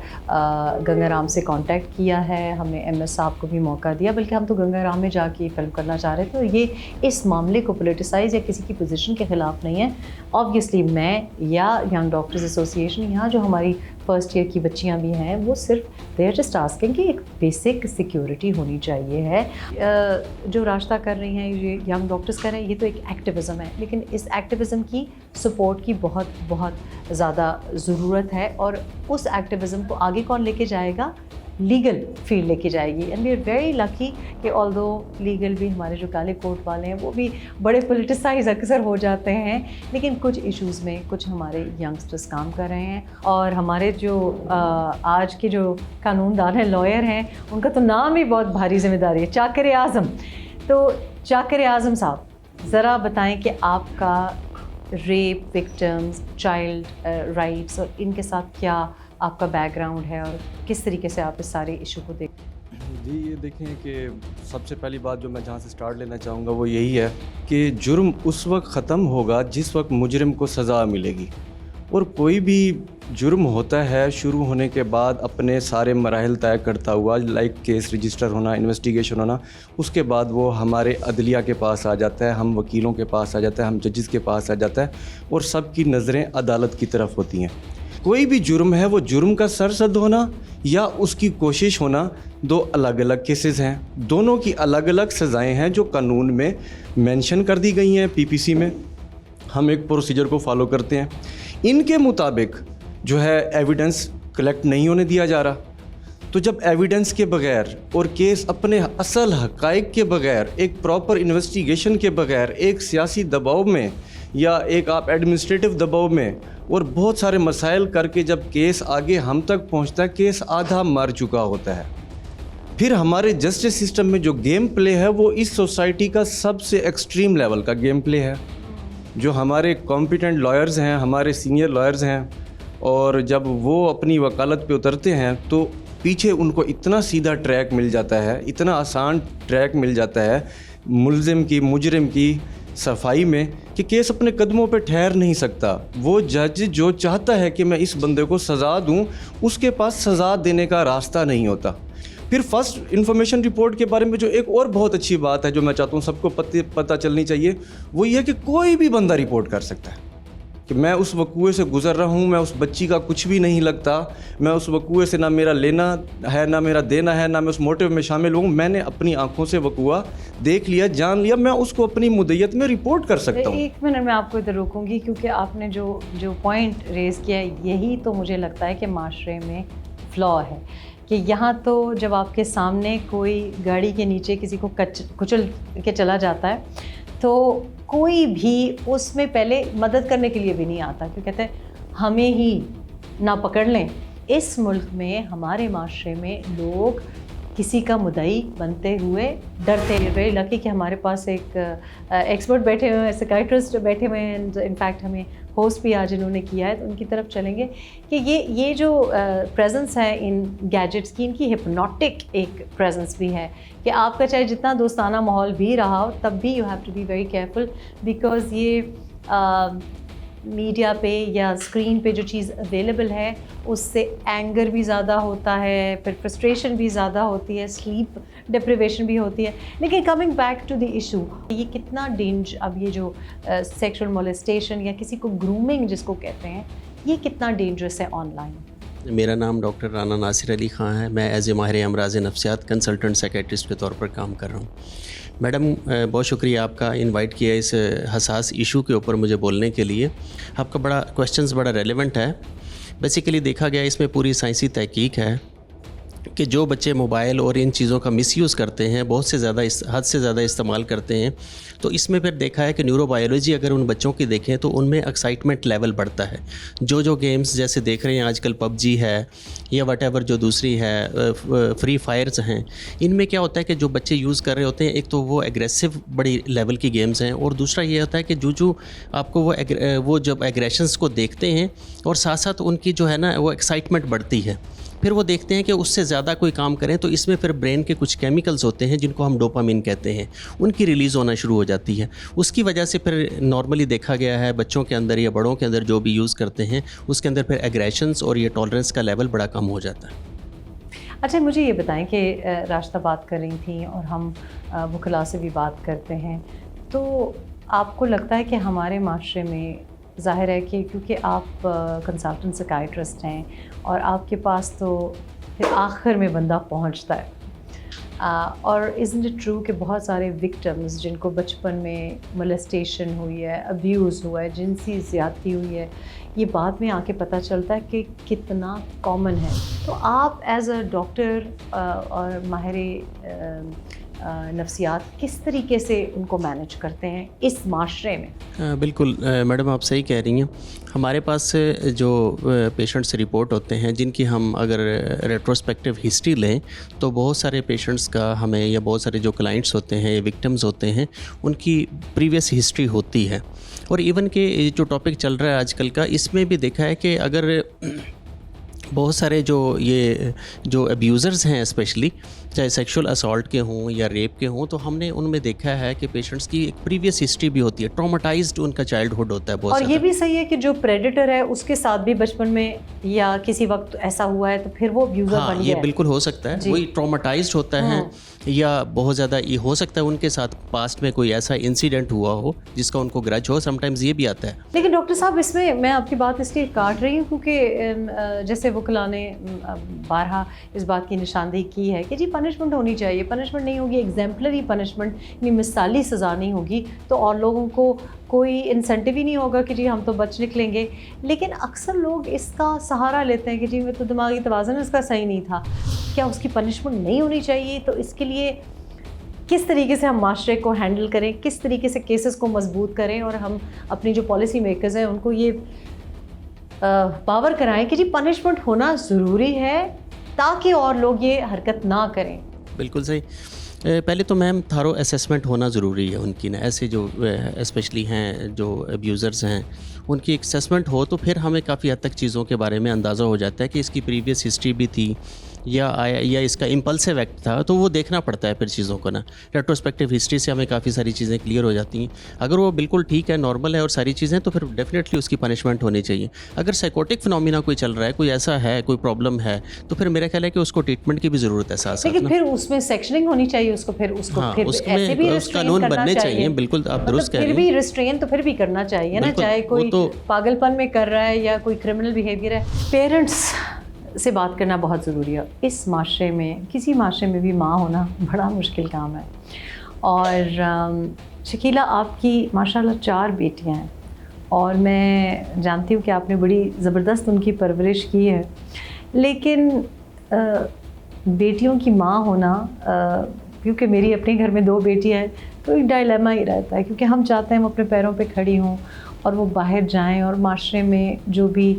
گنگا رام سے کانٹیکٹ کیا ہے, ہم نے ایم ایس صاحب کو بھی موقع دیا, بلکہ ہم تو گنگا رام میں جا کے فلم کرنا چاہ رہے تھے. اور یہ اس معاملے کو پولیٹیسائز یا کسی کی پوزیشن کے خلاف نہیں ہے. آبویسلی میں یا ینگ ڈاکٹرز ایسوسیشن, یہاں جو ہماری فرسٹ ایئر کی بچیاں بھی ہیں, وہ صرف دے آر جسٹ آسکنگ کہ ایک بیسک سیکیورٹی ہونی چاہیے ہے. جو راشدہ کر رہی ہیں, یہ ینگ ڈاکٹرز کر رہے ہیں, یہ تو ایک ایکٹیویزم ہے, لیکن اس ایکٹیویزم کی سپورٹ کی بہت بہت زیادہ ضرورت ہے. اور اس ایکٹیویزم کو آگے کون لے کے جائے گا؟ لیگل فیلڈ لے کے جائے گی. And we are very lucky کہ آل دو لیگل بھی ہمارے جو کالے کوٹ والے ہیں وہ بھی بڑے پولیٹیسائز اکثر ہو جاتے ہیں, لیکن کچھ ایشوز میں کچھ ہمارے ینگسٹرز کام کر رہے ہیں. اور ہمارے جو آج کے جو قانون دان ہیں, لائر ہیں, ان کا تو نام ہی بہت بھاری ذمہ داری ہے, چاکر اعظم. تو چاکر اعظم صاحب ذرا بتائیں کہ آپ کا ریپ وکٹمز, چائلڈ رائٹس اور ان کے ساتھ کیا آپ کا بیک گراؤنڈ ہے, اور کس طریقے سے آپ اس سارے ایشو کو دیکھتے ہیں؟ جی یہ دیکھیں کہ سب سے پہلی بات جو میں جہاں سے سٹارٹ لینا چاہوں گا وہ یہی ہے کہ جرم اس وقت ختم ہوگا جس وقت مجرم کو سزا ملے گی. اور کوئی بھی جرم ہوتا ہے شروع ہونے کے بعد اپنے سارے مراحل طے کرتا ہوا، لائک کیس رجسٹر ہونا، انویسٹیگیشن ہونا، اس کے بعد وہ ہمارے عدلیہ کے پاس آ جاتا ہے، ہم وکیلوں کے پاس آ جاتا ہے، ہم ججز کے پاس آ جاتا ہے، اور سب کی نظریں عدالت کی طرف ہوتی ہیں. کوئی بھی جرم ہے وہ جرم کا سرزد ہونا یا اس کی کوشش ہونا دو الگ الگ کیسز ہیں. دونوں کی الگ الگ سزائیں ہیں جو قانون میں مینشن کر دی گئی ہیں. پی پی سی میں ہم ایک پروسیجر کو فالو کرتے ہیں. ان کے مطابق جو ہے ایویڈنس کلیکٹ نہیں ہونے دیا جا رہا. تو جب ایویڈنس کے بغیر اور کیس اپنے اصل حقائق کے بغیر، ایک پراپر انویسٹیگیشن کے بغیر، ایک سیاسی دباؤ میں یا ایک آپ ایڈمنسٹریٹو دباؤ میں اور بہت سارے مسائل کر کے جب کیس آگے ہم تک پہنچتا ہے، کیس آدھا مر چکا ہوتا ہے. پھر ہمارے جسٹس سسٹم میں جو گیم پلے ہے وہ اس سوسائٹی کا سب سے ایکسٹریم لیول کا گیم پلے ہے. جو ہمارے کمپیٹنٹ لائرز ہیں، ہمارے سینئر لائرز ہیں، اور جب وہ اپنی وکالت پہ اترتے ہیں تو پیچھے ان کو اتنا سیدھا ٹریک مل جاتا ہے، اتنا آسان ٹریک مل جاتا ہے ملزم کی، مجرم کی صفائی میں، کہ کیس اپنے قدموں پہ ٹھہر نہیں سکتا. وہ جج جو چاہتا ہے کہ میں اس بندے کو سزا دوں، اس کے پاس سزا دینے کا راستہ نہیں ہوتا. پھر فرسٹ انفارمیشن رپورٹ کے بارے میں جو ایک اور بہت اچھی بات ہے جو میں چاہتا ہوں سب کو پتہ چلنی چاہیے، وہ یہ ہے کہ کوئی بھی بندہ رپورٹ کر سکتا ہے کہ میں اس وقوعے سے گزر رہا ہوں، میں اس بچی کا کچھ بھی نہیں لگتا، میں اس وقوعے سے نہ میرا لینا ہے نہ میرا دینا ہے، نہ میں اس موٹیو میں شامل ہوں. میں نے اپنی آنکھوں سے وقوعہ دیکھ لیا، جان لیا، میں اس کو اپنی مدعیت میں رپورٹ کر سکتا ہوں. ایک منٹ میں آپ کو ادھر روکوں گی، کیونکہ آپ نے جو پوائنٹ ریز کیا یہی تو مجھے لگتا ہے کہ معاشرے میں فلا ہے. کہ یہاں تو جب آپ کے سامنے کوئی گاڑی کے نیچے کسی کو کچل کے چلا جاتا ہے تو کوئی بھی اس میں پہلے مدد کرنے کے لیے بھی نہیں آتا، کیوں کہتے ہیں ہمیں ہی نہ پکڑ لیں. اس ملک میں ہمارے معاشرے میں لوگ کسی کا مدعی بنتے ہوئے ڈرتے ہیں. ویری لکی کہ ہمارے پاس ایک ایکسپرٹ بیٹھے ہوئے ہیں، سائیکائٹرسٹ بیٹھے ہوئے ہیں. انفیکٹ ہمیں ہوسٹ بھی آج انہوں نے کیا ہے، تو ان کی طرف چلیں گے کہ یہ جو پریزنس ہے ان گیجٹس کی، ان کی ہپنوٹک ایک پریزنس بھی ہے کہ آپ کا چاہے جتنا دوستانہ ماحول بھی رہا ہو تب بھی you have to be very careful, because یہ میڈیا پہ یا اسکرین پہ جو چیز اویلیبل ہے اس سے اینگر بھی زیادہ ہوتا ہے، پھر فرسٹریشن بھی زیادہ ہوتی ہے، سلیپ ڈپریویشن بھی ہوتی ہے. لیکن coming back to the issue, یہ کتنا ڈینج، اب یہ جو سیکشل مولیسٹیشن یا کسی کو گرومنگ جس کو کہتے ہیں، یہ کتنا ڈینجرس ہے آن لائن؟ میرا نام ڈاکٹر رانا ناصر علی خان ہے. میں ایز اے ماہر امراض نفسیات کنسلٹنٹ سائیکیٹرسٹ کے طور پر کام کر رہا ہوں. میڈم بہت شکریہ آپ کا انوائٹ کیا اس حساس ایشو کے اوپر مجھے بولنے کے لیے. آپ کا کویسچنز بڑا ریلیونٹ ہے. بیسیکلی دیکھا گیا اس میں پوری سائنسی تحقیق ہے کہ جو بچے موبائل اور ان چیزوں کا مس یوز کرتے ہیں، بہت سے زیادہ حد سے زیادہ استعمال کرتے ہیں، تو اس میں پھر دیکھا ہے کہ نیورو بایولوجی اگر ان بچوں کی دیکھیں تو ان میں ایکسائٹمنٹ لیول بڑھتا ہے. جو گیمز جیسے دیکھ رہے ہیں آج کل پب جی ہے یا وٹ ایور جو دوسری ہے فری فائرز ہیں، ان میں کیا ہوتا ہے کہ جو بچے یوز کر رہے ہوتے ہیں، ایک تو وہ ایگریسو بڑی لیول کی گیمز ہیں، اور دوسرا یہ ہوتا ہے کہ جو آپ کو وہ جب ایگریشنز کو دیکھتے ہیں اور ساتھ ساتھ ان کی جو ہے نا وہ ایکسائٹمنٹ بڑھتی ہے، پھر وہ دیکھتے ہیں کہ اس سے زیادہ کوئی کام کریں تو اس میں پھر برین کے کچھ کیمیکلز ہوتے ہیں جن کو ہم ڈوپامین کہتے ہیں، ان کی ریلیز ہونا شروع ہو جاتی ہے. اس کی وجہ سے پھر نارملی دیکھا گیا ہے بچوں کے اندر یا بڑوں کے اندر جو بھی یوز کرتے ہیں اس کے اندر پھر ایگریشنز اور یہ ٹالرنس کا لیول بڑا کم ہو جاتا ہے. اچھا مجھے یہ بتائیں کہ راشدہ بات کر رہی تھیں اور ہم وکلاء سے بھی بات کرتے ہیں، تو آپ کو لگتا ہے کہ ہمارے معاشرے میں ظاہر ہے کہ کیونکہ آپ کنسلٹنٹ سائیکائٹرسٹ ہیں اور آپ کے پاس تو پھر آخر میں بندہ پہنچتا ہے، اور isn't it true کہ بہت سارے وکٹمز جن کو بچپن میں مولیسٹیشن ہوئی ہے، ابیوز ہوا ہے، جنسی زیادتی ہوئی ہے، یہ بعد میں آ کے پتہ چلتا ہے کہ کتنا کامن ہے. تو آپ ایز اے ڈاکٹر اور ماہر نفسیات کس طریقے سے ان کو مینج کرتے ہیں اس معاشرے میں؟ بالکل میڈم آپ صحیح کہہ رہی ہیں. ہمارے پاس جو پیشنٹس رپورٹ ہوتے ہیں جن کی ہم اگر ریٹروسپیکٹیو ہسٹری لیں تو بہت سارے پیشنٹس کا ہمیں یا بہت سارے جو کلائنٹس ہوتے ہیں، وکٹمز ہوتے ہیں، ان کی پریویس ہسٹری ہوتی ہے. اور ایون کہ جو ٹاپک چل رہا ہے آج کل کا، اس میں بھی دیکھا ہے کہ اگر بہت سارے جو ابیوزرز ہیں اسپیشلی چاہے سیکشول اسالٹ کے ہوں یا ریپ کے ہوں, تو ہم نے ان میں دیکھا ہے کہ پیشنٹس کی ایک پریویس ہسٹری بھی ہوتی ہے, ٹرامیٹائزڈ ان کا چائلڈہڈ ہوتا ہے بہت اور زیادہ. یہ بھی صحیح ہے کہ جو پریڈیٹر ہے اس کے ساتھ بھی بچپن میں یا کسی وقت ایسا ہوا ہے تو پھر وہ ابیوزر بن گیا. یہ بالکل ہو سکتا ہے, وہی ٹرامیٹائزڈ ہوتا ہے, یا بہت زیادہ یہ ہو سکتا ہے ان کے ساتھ پاسٹ میں کوئی ایسا انسیڈنٹ ہوا ہو جس کا ان کو گرج ہو, سم ٹائمز یہ بھی آتا ہے. لیکن ڈاکٹر صاحب اس میں آپ کی بات اس لیے کاٹ رہی ہوں کیونکہ جیسے وکلاء نے بارہا اس بات کی نشاندہی کی ہے کہ جی پنشمنٹ ہونی چاہیے, پنشمنٹ نہیں ہوگی ایگزیمپلری پنشمنٹ, یعنی مثالی سزا نہیں ہوگی تو اور لوگوں کو کوئی انسینٹیو ہی نہیں ہوگا کہ جی ہم تو بچ نکلیں گے. لیکن اکثر لوگ اس کا سہارا لیتے ہیں کہ جی میں تو دماغی توازن اس کا صحیح نہیں تھا. کیا اس کی پنشمنٹ نہیں ہونی چاہیے؟ تو اس کے لیے کس طریقے سے ہم معاشرے کو ہینڈل کریں, کس طریقے سے کیسز کو مضبوط کریں, اور ہم اپنی جو پالیسی میکرز ہیں ان کو یہ پاور کرائیں کہ جی پنشمنٹ ہونا ضروری ہے تاکہ اور لوگ یہ حرکت نہ کریں. بالکل صحیح. پہلے تو میم تھارو اسیسمنٹ ہونا ضروری ہے ان کی نا, ایسے جو اسپیشلی ہیں جو ابیوزرز ہیں ان کی ایک اسیسمنٹ ہو تو پھر ہمیں کافی حد تک چیزوں کے بارے میں اندازہ ہو جاتا ہے کہ اس کی پریویس ہسٹری بھی تھی یا اس کا امپلسو ایکٹ تھا, تو وہ دیکھنا پڑتا ہے پھر چیزوں کو نا. ریٹروسپیکٹیو ہسٹری سے ہمیں کافی ساری چیزیں کلیئر ہو جاتی ہیں. اگر وہ بالکل ٹھیک ہے, نارمل ہے اور ساری چیزیں, تو پھر ڈیفینیٹلی اس کی پنشمنٹ ہونی چاہیے. اگر سائیکوٹک فنومینا کوئی چل رہا ہے, کوئی ایسا ہے, کوئی پرابلم ہے, تو پھر میرا خیال ہے کہ اس کو ٹریٹمنٹ کی بھی ضرورت ہے ساتھ ساتھ. لیکن پھر اس میں سیکشننگ ہونی چاہیے, اس کو پھر ایسے بھی قانون بننے چاہیے. بالکل آپ درست کہہ رہے ہیں. پھر بھی ریسٹرین تو پھر بھی کرنا چاہیے نا, چاہے کوئی پاگل پن میں کر رہا ہے یا کوئی کرمنل بیہیویئر ہے. پیرنٹس سے بات کرنا بہت ضروری ہے. اس معاشرے میں, کسی معاشرے میں بھی ماں ہونا بڑا مشکل کام ہے. اور شکیلہ آپ کی ماشاءاللہ 4 بیٹیاں ہیں, اور میں جانتی ہوں کہ آپ نے بڑی زبردست ان کی پرورش کی ہے. لیکن بیٹیوں کی ماں ہونا, کیونکہ میری اپنے گھر میں 2 بیٹیاں ہیں, تو ایک ڈائلیما ہی رہتا ہے, کیونکہ ہم چاہتے ہیں وہ اپنے پیروں پہ کھڑی ہوں اور وہ باہر جائیں اور معاشرے میں جو بھی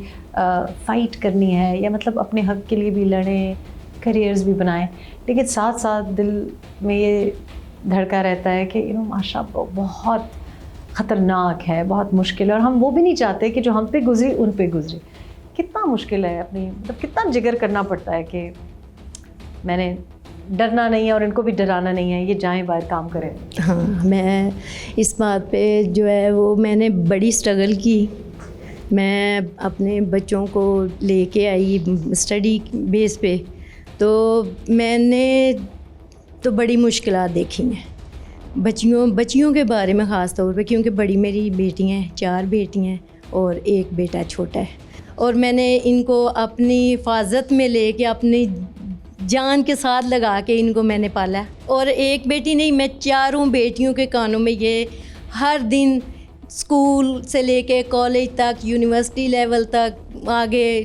فائٹ کرنی ہے یا مطلب اپنے حق کے لیے بھی لڑیں, کریئرز بھی بنائیں. لیکن ساتھ ساتھ دل میں یہ دھڑکا رہتا ہے کہ معاشرہ بہت خطرناک ہے, بہت مشکل ہے, اور ہم وہ بھی نہیں چاہتے کہ جو ہم پہ گزری ان پہ گزری. کتنا مشکل ہے, اپنی مطلب کتنا جگر کرنا پڑتا ہے کہ میں نے ڈرنا نہیں ہے اور ان کو بھی ڈرانا نہیں ہے, یہ جائیں باہر کام کریں. ہاں, میں اس بات پہ جو ہے وہ میں نے بڑی اسٹرگل کی. میں اپنے بچوں کو لے کے آئی اسٹڈی بیس پہ, تو میں نے تو بڑی مشکلات دیکھی ہیں بچیوں کے بارے میں خاص طور پہ, کیونکہ بڑی میری بیٹی ہیں, 4 بیٹی ہیں اور ایک بیٹا چھوٹا ہے. اور میں نے ان کو اپنی حفاظت میں لے کے اپنی جان کے ساتھ لگا کے ان کو میں نے پالا. اور ایک بیٹی نہیں, میں 4 بیٹیوں کے کانوں میں یہ ہر دن اسکول سے لے کے کالج تک, یونیورسٹی لیول تک, آگے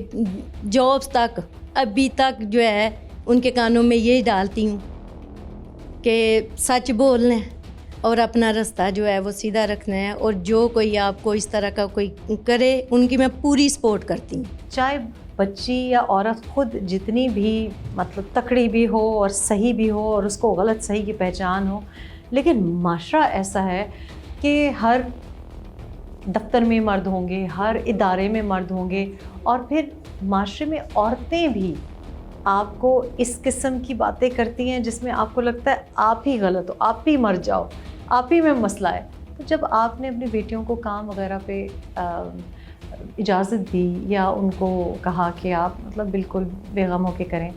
جابس تک, ابھی تک جو ہے ان کے کانوں میں یہی ڈالتی ہوں کہ سچ بولنا ہے اور اپنا راستہ جو ہے وہ سیدھا رکھنا ہے. اور جو کوئی آپ کو اس طرح کا کوئی کرے, ان کی میں پوری سپورٹ کرتی ہوں. چاہے بچی یا عورت خود جتنی بھی مطلب تکڑی بھی ہو اور صحیح بھی ہو اور اس کو غلط صحیح کی پہچان ہو, لیکن معاشرہ ایسا ہے کہ ہر دفتر میں مرد ہوں گے, ہر ادارے میں مرد ہوں گے, اور پھر معاشرے میں عورتیں بھی آپ کو اس قسم کی باتیں کرتی ہیں جس میں آپ کو لگتا ہے آپ ہی غلط ہو, آپ ہی مر جاؤ, آپ ہی میں مسئلہ ہے. تو جب آپ نے اپنی بیٹیوں کو کام وغیرہ پہ اجازت دی یا ان کو کہا کہ آپ مطلب بالکل بے غم ہو کے کریں,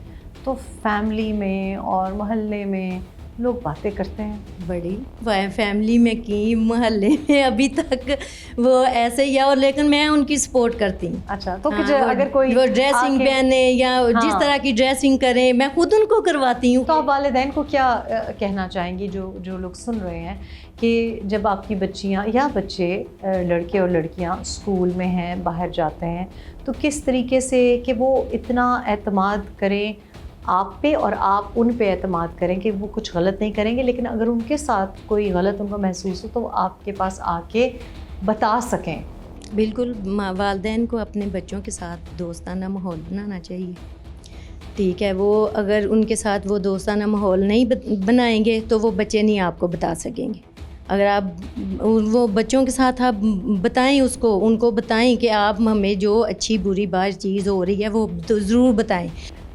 تو فیملی میں اور محلے میں لوگ باتیں کرتے ہیں. بڑی فیملی میں کی, محلے میں ابھی تک وہ ایسے ہی ہے, اور لیکن میں ان کی سپورٹ کرتی ہوں. اچھا, تو اگر کوئی وہ ڈریسنگ پہنے یا جس طرح کی ڈریسنگ کریں, میں خود ان کو کرواتی ہوں. تو آپ والدین کو کیا کہنا چاہیں گی جو لوگ سن رہے ہیں کہ جب آپ کی بچیاں یا بچے, لڑکے اور لڑکیاں اسکول میں ہیں, باہر جاتے ہیں, تو کس طریقے سے کہ وہ اتنا اعتماد کریں آپ پہ اور آپ ان پہ اعتماد کریں کہ وہ کچھ غلط نہیں کریں گے, لیکن اگر ان کے ساتھ کوئی غلط ان کو محسوس ہو تو وہ آپ کے پاس آ کے بتا سکیں. بالکل, والدین کو اپنے بچوں کے ساتھ دوستانہ ماحول بنانا چاہیے. ٹھیک ہے, وہ اگر ان کے ساتھ وہ دوستانہ ماحول نہیں بنائیں گے تو وہ بچے نہیں آپ کو بتا سکیں گے. اگر آپ وہ بچوں کے ساتھ آپ بتائیں ان کو بتائیں کہ آپ ہمیں جو اچھی بری بات چیز ہو رہی ہے وہ تو ضرور بتائیں.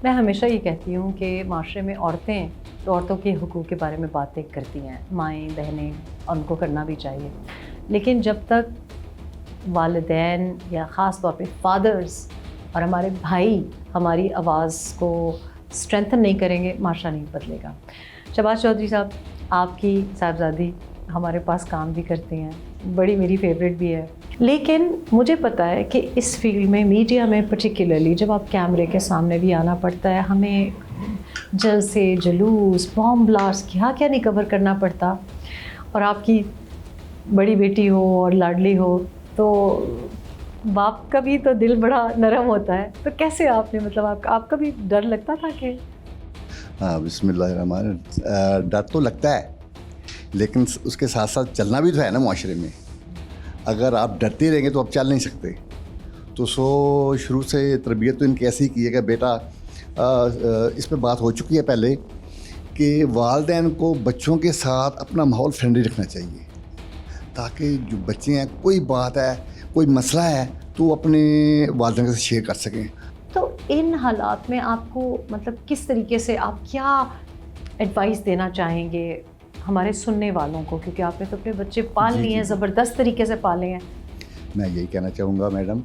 میں ہمیشہ یہ کہتی ہوں کہ معاشرے میں عورتیں تو عورتوں کے حقوق کے بارے میں باتیں کرتی ہیں، مائیں بہنیں، اور ان کو کرنا بھی چاہیے، لیکن جب تک والدین یا خاص طور پہ فادرز اور ہمارے بھائی ہماری آواز کو اسٹرینتھن نہیں کریں گے، معاشرہ نہیں بدلے گا. شہباز چودھری صاحب، آپ کی صاحبزادی ہمارے پاس کام بھی کرتی ہیں، بڑی میری فیوریٹ بھی ہے، لیکن مجھے پتہ ہے کہ اس فیلڈ میں میڈیا میں پرٹیکولرلی جب آپ کیمرے کے سامنے بھی آنا پڑتا ہے، ہمیں جلسے، جلوس، بام بلاسٹ کیا نہیں کور کرنا پڑتا، اور آپ کی بڑی بیٹی ہو اور لاڈلی ہو تو باپ کا بھی تو دل بڑا نرم ہوتا ہے. تو کیسے آپ نے مطلب آپ کا بھی ڈر لگتا تھا کہ؟ ہاں، بسم اللہ الرحمن الرحیم. ڈر تو لگتا ہے، لیکن اس کے ساتھ ساتھ چلنا بھی تو ہے نا معاشرے میں. اگر آپ ڈرتے رہیں گے تو آپ چل نہیں سکتے. تو شروع سے تربیت تو ان کی ایسی کی ہے کہ بیٹا، اس پہ بات ہو چکی ہے پہلے کہ والدین کو بچوں کے ساتھ اپنا ماحول فرینڈلی رکھنا چاہیے، تاکہ جو بچے ہیں کوئی بات ہے، کوئی مسئلہ ہے تو اپنے والدین کے ساتھ شیئر کر سکیں. تو ان حالات میں آپ کو مطلب کس طریقے سے آپ کیا ایڈوائس دینا چاہیں گے ہمارے سننے والوں کو، کیونکہ آپ نے تو اپنے بچے پال لیے ہیں، زبردست طریقے سے پالے ہیں؟ میں یہی کہنا چاہوں گا میڈم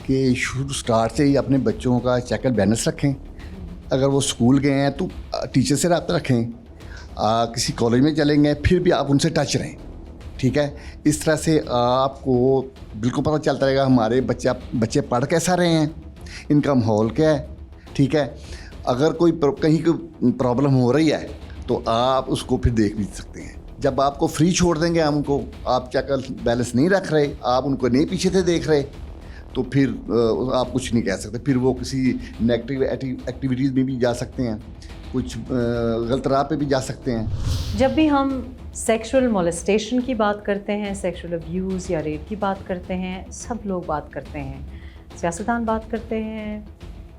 کہ شروع سٹارٹ سے ہی اپنے بچوں کا چیک اینڈ بیلنس رکھیں. اگر وہ اسکول گئے ہیں تو ٹیچر سے رابطہ رکھیں، کسی کالج میں چلیں گے پھر بھی آپ ان سے ٹچ رہیں، ٹھیک ہے. اس طرح سے آپ کو بالکل پتہ چلتا رہے گا ہمارے بچے پڑھ کیسا رہے ہیں، ان کا ماحول کیا ہے، ٹھیک ہے. اگر کہیں کوئی پرابلم ہو رہی ہے تو آپ اس کو پھر دیکھ بھی سکتے ہیں. جب آپ کو فری چھوڑ دیں گے ہم ان کو، آپ چیک بیلنس نہیں رکھ رہے، آپ ان کو نہیں پیچھے سے دیکھ رہے، تو پھر آپ کچھ نہیں کہہ سکتے. پھر وہ کسی نیگیٹو ایکٹیویٹیز میں بھی جا سکتے ہیں، کچھ غلط راہ پہ بھی جا سکتے ہیں. جب بھی ہم سیکشول مولیسٹیشن کی بات کرتے ہیں، سیکشول ابیوز یا ریپ کی بات کرتے ہیں، سب لوگ بات کرتے ہیں، سیاستدان بات کرتے ہیں،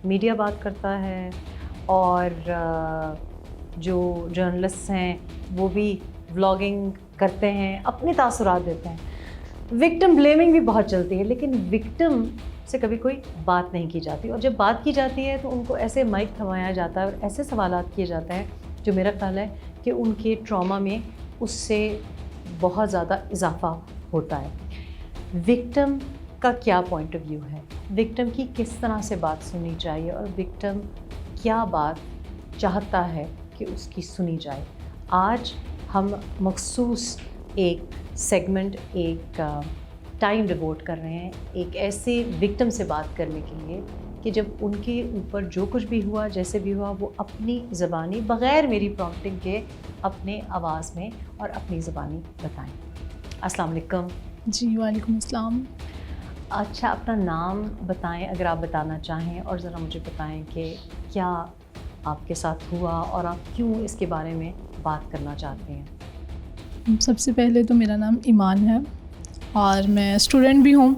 میڈیا بات کرتا ہے، اور جو جرنلسٹ ہیں وہ بھی ولاگنگ کرتے ہیں، اپنے تاثرات دیتے ہیں. وکٹم بلیمنگ بھی بہت چلتی ہے، لیکن وکٹم سے کبھی کوئی بات نہیں کی جاتی، اور جب بات کی جاتی ہے تو ان کو ایسے مائک تھمایا جاتا ہے اور ایسے سوالات کیے جاتے ہیں جو میرا خیال ہے کہ ان کے ٹراما میں اس سے بہت زیادہ اضافہ ہوتا ہے. وکٹم کا کیا پوائنٹ آف ویو ہے، وکٹم کی کس طرح سے بات سننی چاہیے، اور وکٹم کیا بات چاہتا ہے کہ اس کی سنی جائے؟ آج ہم مخصوص ایک سیگمنٹ، ایک ٹائم ڈیووٹ کر رہے ہیں ایک ایسے وکٹم سے بات کرنے کے لیے کہ جب ان کے اوپر جو کچھ بھی ہوا، جیسے بھی ہوا، وہ اپنی زبانی بغیر میری پرومپٹنگ کے اپنے آواز میں اور اپنی زبانی بتائیں. السلام علیکم. جی وعلیکم السلام. اچھا، اپنا نام بتائیں اگر آپ بتانا چاہیں، اور ذرا مجھے بتائیں کہ کیا آپ کے ساتھ ہوا اور آپ کیوں اس کے بارے میں بات کرنا چاہتے ہیں. سب سے پہلے تو میرا نام ایمان ہے اور میں اسٹوڈنٹ بھی ہوں،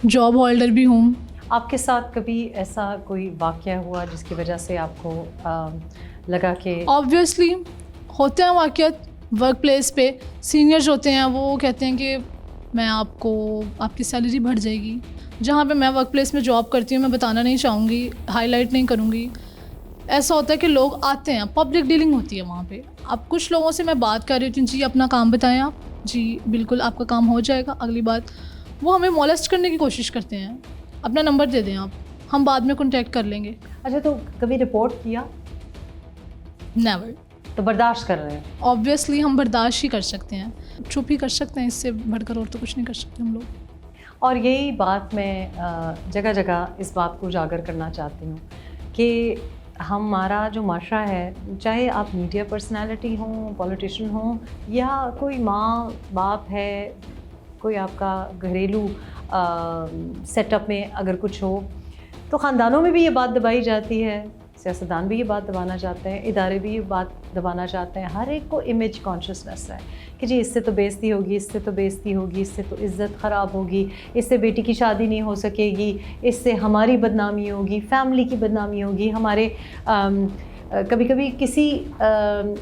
جاب ہولڈر بھی ہوں. آپ کے ساتھ کبھی ایسا کوئی واقعہ ہوا جس کی وجہ سے آپ کو لگا کہ؟ آبویسلی ہوتے ہیں واقعات ورک پلیس پہ. سینئرز ہوتے ہیں، وہ کہتے ہیں کہ میں آپ کی سیلری بڑھ جائے گی. جہاں پہ میں ورک پلیس میں جاب کرتی ہوں میں بتانا نہیں چاہوں گی، ہائی لائٹ نہیں کروں گی. ایسا ہوتا ہے کہ لوگ آتے ہیں، پبلک ڈیلنگ ہوتی ہے وہاں پہ. اب کچھ لوگوں سے میں بات کر رہی ہوتی ہوں، جی اپنا کام بتائیں آپ. جی بالکل آپ کا کام ہو جائے گا. اگلی بات وہ ہمیں مولیسٹ کرنے کی کوشش کرتے ہیں. اپنا نمبر دے دیں آپ، ہم بعد میں کانٹیکٹ کر لیں گے. اچھا، تو کبھی رپورٹ کیا؟ نیور. تو برداشت کر رہے ہیں؟ آبویسلی ہم برداشت ہی کر سکتے ہیں، چپ ہی کر سکتے ہیں، اس سے بڑھ کر اور تو کچھ نہیں کر سکتے ہم لوگ. اور یہی بات میں جگہ جگہ اس بات کو اجاگر کرنا چاہتی ہوں کہ ہمارا جو معاشرہ ہے، چاہے آپ میڈیا پرسنالٹی ہوں، پولیٹیشین ہوں، یا کوئی ماں باپ ہے، کوئی آپ کا گھریلو سیٹ اپ میں اگر کچھ ہو، تو خاندانوں میں بھی یہ بات دبائی جاتی ہے. سیاستدان بھی یہ بات دبانا چاہتے ہیں، ادارے بھی یہ بات دبانا چاہتے ہیں. ہر ایک کو امیج کانشیسنس ہے کہ جی اس سے تو بے عزتی ہوگی، اس سے تو بے عزتی ہوگی، اس سے تو عزت خراب ہوگی، اس سے بیٹی کی شادی نہیں ہو سکے گی، اس سے ہماری بدنامی ہوگی، فیملی کی بدنامی ہوگی، ہمارے کبھی کبھی کسی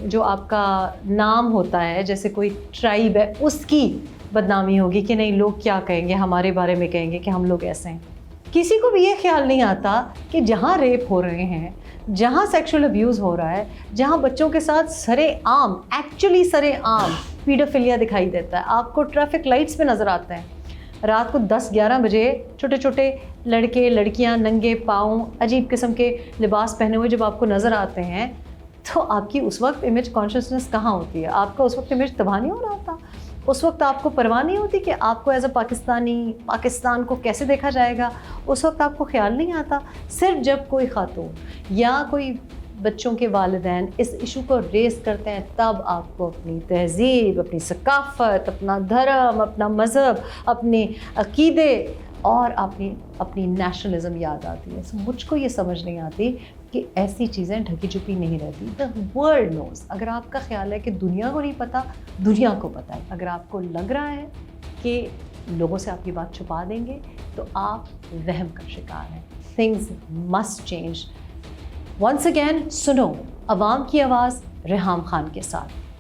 جو آپ کا نام ہوتا ہے, جیسے کوئی ٹرائب ہے, اس کی بدنامی ہوگی کہ نہیں لوگ کیا کہیں گے, ہمارے بارے میں کہیں گے کہ ہم لوگ ایسے ہیں. کسی کو بھی یہ خیال نہیں آتا کہ جہاں ریپ ہو رہے ہیں, جہاں سیکشول ابیوز ہو رہا ہے, جہاں بچوں کے ساتھ سرے عام پیڈوفیلیا دکھائی دیتا ہے, آپ کو ٹریفک لائٹس پہ نظر آتے ہیں, رات کو 10-11 بجے چھوٹے چھوٹے لڑکے لڑکیاں ننگے پاؤں عجیب قسم کے لباس پہنے ہوئے جب آپ کو نظر آتے ہیں, تو آپ کی اس وقت امیج کانشیسنس کہاں ہوتی ہے؟ آپ کا اس وقت امیج تباہ نہیں ہو رہا ہوتا؟ اس وقت آپ کو پرواہ نہیں ہوتی کہ آپ کو ایز اے پاکستانی, پاکستان کو کیسے دیکھا جائے گا؟ اس وقت آپ کو خیال نہیں آتا. صرف جب کوئی خاتون یا کوئی بچوں کے والدین اس ایشو کو ریز کرتے ہیں, تب آپ کو اپنی تہذیب, اپنی ثقافت, اپنا دھرم, اپنا مذہب, اپنے عقیدے اور اپنی نیشنلزم یاد آتی ہے. مجھ کو یہ سمجھ نہیں آتی کہ ایسی چیزیں ڈھکی چھپی نہیں رہتی. دا ورلڈ نوز. اگر آپ کا خیال ہے کہ دنیا کو نہیں پتہ, دنیا کو پتہ ہے. اگر آپ کو لگ رہا ہے کہ لوگوں سے آپ کی بات چھپا دیں گے تو آپ وہم کا شکار ہیں. Things must change. Once again سنو عوام کی آواز ریحام خان کے ساتھ.